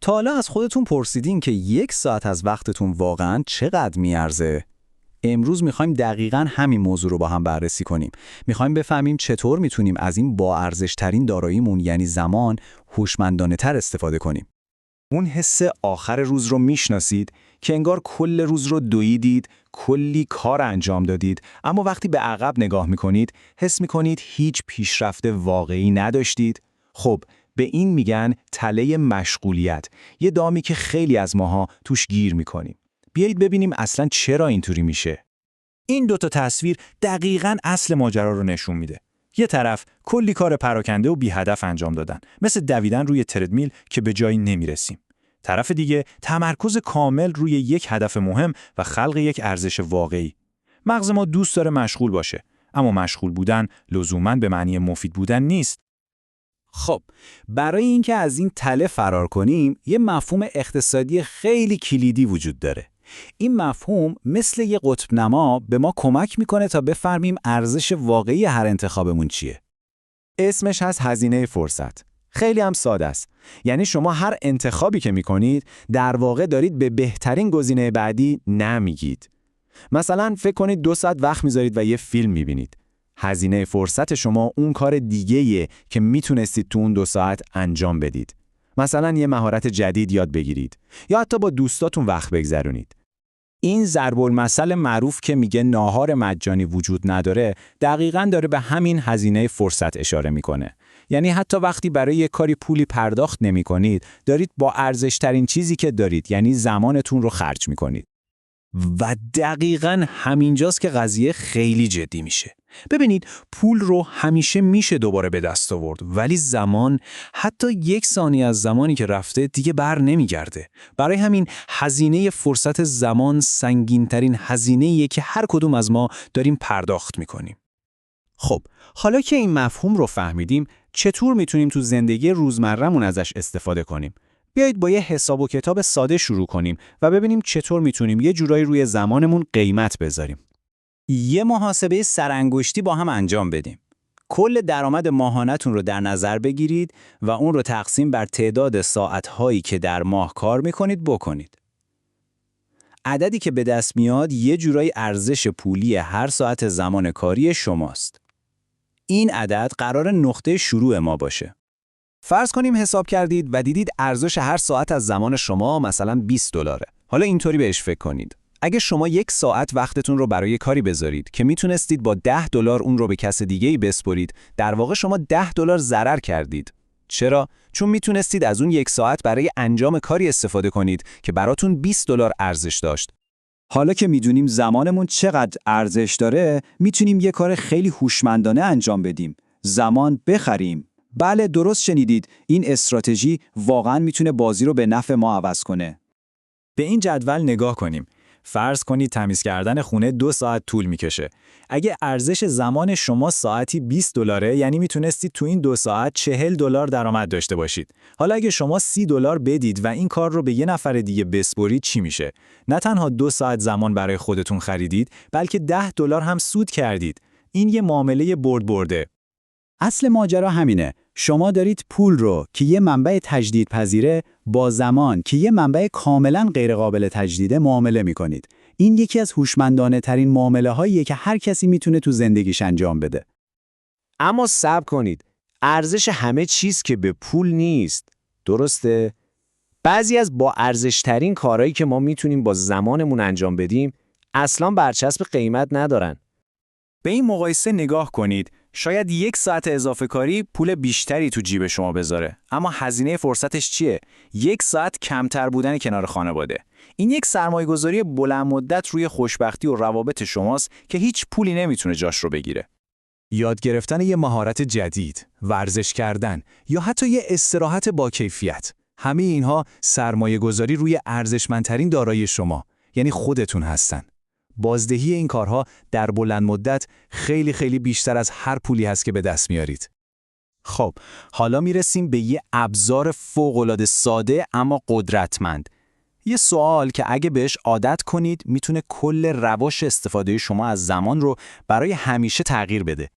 تا حالا از خودتون پرسیدین که 1 ساعت از وقتتون واقعاً چقدر میارزه؟ امروز میخوایم دقیقاً همین موضوع رو با هم بررسی کنیم. میخوایم بفهمیم چطور میتونیم از این با ارزش‌ترین داراییمون یعنی زمان هوشمندانه‌تر استفاده کنیم. اون حس آخر روز رو میشناسید که انگار کل روز رو دویدید، کلی کار انجام دادید، اما وقتی به عقب نگاه میکنید حس میکنید هیچ پیشرفت واقعی نداشتید؟ خب به این میگن تله مشغولیت، یه دامی که خیلی از ماها توش گیر میکنیم. بیایید ببینیم اصلاً چرا اینطوری میشه. این دوتا تصویر دقیقاً اصل ماجرا رو نشون میده. یه طرف کلی کار پراکنده و بی هدف انجام دادن، مثل دویدن روی تردمیل که به جایی نمیرسیم. طرف دیگه تمرکز کامل روی یک هدف مهم و خلق یک ارزش واقعی. مغز ما دوست داره مشغول باشه، اما مشغول بودن لزوماً به معنی مفید بودن نیست. خب، برای اینکه از این تله فرار کنیم، یه مفهوم اقتصادی خیلی کلیدی وجود داره. این مفهوم مثل یه قطب نما به ما کمک میکنه تا بفهمیم ارزش واقعی هر انتخابمون چیه. اسمش هست هزینه فرصت. خیلی هم ساده است. یعنی شما هر انتخابی که میکنید در واقع دارید به بهترین گزینه بعدی نمیگید. مثلا فکر کنید 2 ساعت وقت میذارید و یه فیلم میبینید. هزینه فرصت شما اون کار دیگه‌ایه که میتونستید تو اون 2 ساعت انجام بدید. مثلا یه مهارت جدید یاد بگیرید یا حتی با دوستاتون وقت بگذرونید. این ضرب المثل معروف که میگه ناهار مجانی وجود نداره، دقیقاً داره به همین هزینه فرصت اشاره میکنه. یعنی حتی وقتی برای یک کاری پولی پرداخت نمی‌کنید، دارید با ارزش‌ترین چیزی که دارید، یعنی زمانتون رو خرج می‌کنید. و دقیقاً همینجاست که قضیه خیلی جدی میشه. ببینید، پول رو همیشه میشه دوباره به دست آورد، ولی زمان، حتی 1 ثانیه از زمانی که رفته دیگه بر نمیگرده. برای همین هزینه فرصت زمان سنگین‌ترین هزینه‌ایه که هر کدوم از ما داریم پرداخت می‌کنیم. خب، حالا که این مفهوم رو فهمیدیم، چطور میتونیم تو زندگی روزمره‌مون ازش استفاده کنیم؟ بیایید با یه حساب و کتاب ساده شروع کنیم و ببینیم چطور میتونیم یه جورایی روی زمانمون قیمت بذاریم. یه محاسبه سرانگشتی با هم انجام بدیم. کل درآمد ماهانه‌تون رو در نظر بگیرید و اون رو تقسیم بر تعداد ساعت‌هایی که در ماه کار میکنید بکنید. عددی که به دست میاد یه جورایی ارزش پولی هر ساعت زمان کاری شماست. این عدد قرار نقطه شروع ما باشه. فرض کنیم حساب کردید و دیدید ارزش هر ساعت از زمان شما مثلا $20. حالا اینطوری بهش فکر کنید. اگه شما 1 ساعت وقتتون رو برای کاری بذارید که میتونستید با $10 اون رو به کس دیگه‌ای بسپرید، در واقع شما $10 ضرر کردید. چرا؟ چون میتونستید از اون 1 ساعت برای انجام کاری استفاده کنید که براتون $20 ارزش داشت. حالا که میدونیم زمانمون چقدر ارزش داره، میتونیم یه کار خیلی هوشمندانه انجام بدیم. زمان بخریم. بله، درست شنیدید. این استراتژی واقعاً میتونه بازی رو به نفع ما عوض کنه. به این جدول نگاه کنیم. فرض کنید تمیز کردن خونه 2 ساعت طول میکشه. اگه ارزش زمان شما ساعتی $20، یعنی میتونستید تو این 2 ساعت $40 درآمد داشته باشید. حالا اگه شما $30 بدید و این کار رو به یه نفر دیگه بسپرید چی میشه؟ نه تنها 2 ساعت زمان برای خودتون خریدید، بلکه $10 هم سود کردید. این یه معامله برد برده. اصل ماجرا همینه. شما دارید پول رو که یه منبع تجدیدپذیره با زمان که یه منبع کاملاً غیرقابل تجدیده معامله می‌کنید. این یکی از هوشمندانه ترین معامله‌هاییه که هر کسی میتونه تو زندگیش انجام بده. اما صبر کنید. ارزش همه چیز که به پول نیست. درسته؟ بعضی از با ارزش‌ترین کارهایی که ما میتونیم با زمانمون انجام بدیم اصلاً برچسب قیمت ندارن. به این مقایسه نگاه کنید. شاید 1 ساعت اضافه کاری پول بیشتری تو جیب شما بذاره، اما هزینه فرصتش چیه؟ 1 ساعت کمتر بودن کنار خانواده. این یک سرمایه‌گذاری بلند مدت روی خوشبختی و روابط شماست که هیچ پولی نمیتونه جاش رو بگیره. یاد گرفتن یه مهارت جدید، ورزش کردن یا حتی یه استراحت با کیفیت، همه اینها سرمایه‌گذاری روی ارزشمندترین دارایی شما، یعنی خودتون هستن. بازدهی این کارها در بلند مدت خیلی خیلی بیشتر از هر پولی هست که به دست میارید. خب، حالا میرسیم به یه ابزار فوق‌العاده ساده اما قدرتمند. یه سوال که اگه بهش عادت کنید میتونه کل روش استفاده شما از زمان رو برای همیشه تغییر بده.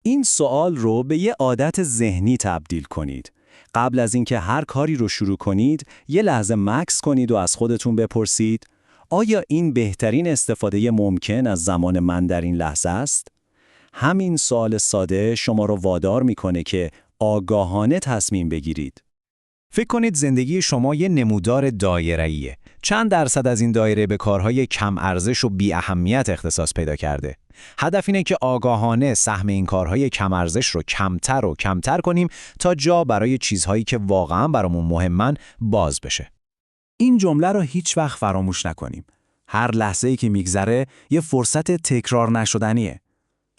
این سوال رو به یه عادت ذهنی تبدیل کنید. قبل از اینکه هر کاری رو شروع کنید، یه لحظه مکث کنید و از خودتون بپرسید آیا این بهترین استفاده ممکن از زمان من در این لحظه است؟ همین سوال ساده شما رو وادار میکنه که آگاهانه تصمیم بگیرید. فکر کنید زندگی شما یه نمودار دایره‌ایه. چند درصد از این دایره به کارهای کم ارزش و بی اهمیت اختصاص پیدا کرده؟ هدف اینه که آگاهانه سهم این کارهای کم ارزش رو کمتر و کمتر کنیم تا جا برای چیزهایی که واقعا برامون مهمن باز بشه. این جمله رو هیچ وقت فراموش نکنیم. هر لحظه‌ای که میگذره یه فرصت تکرار نشدنیه.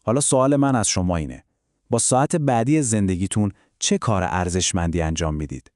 حالا سوال من از شما اینه: با ساعت بعدی زندگیتون چه کار ارزشمندی انجام میدید؟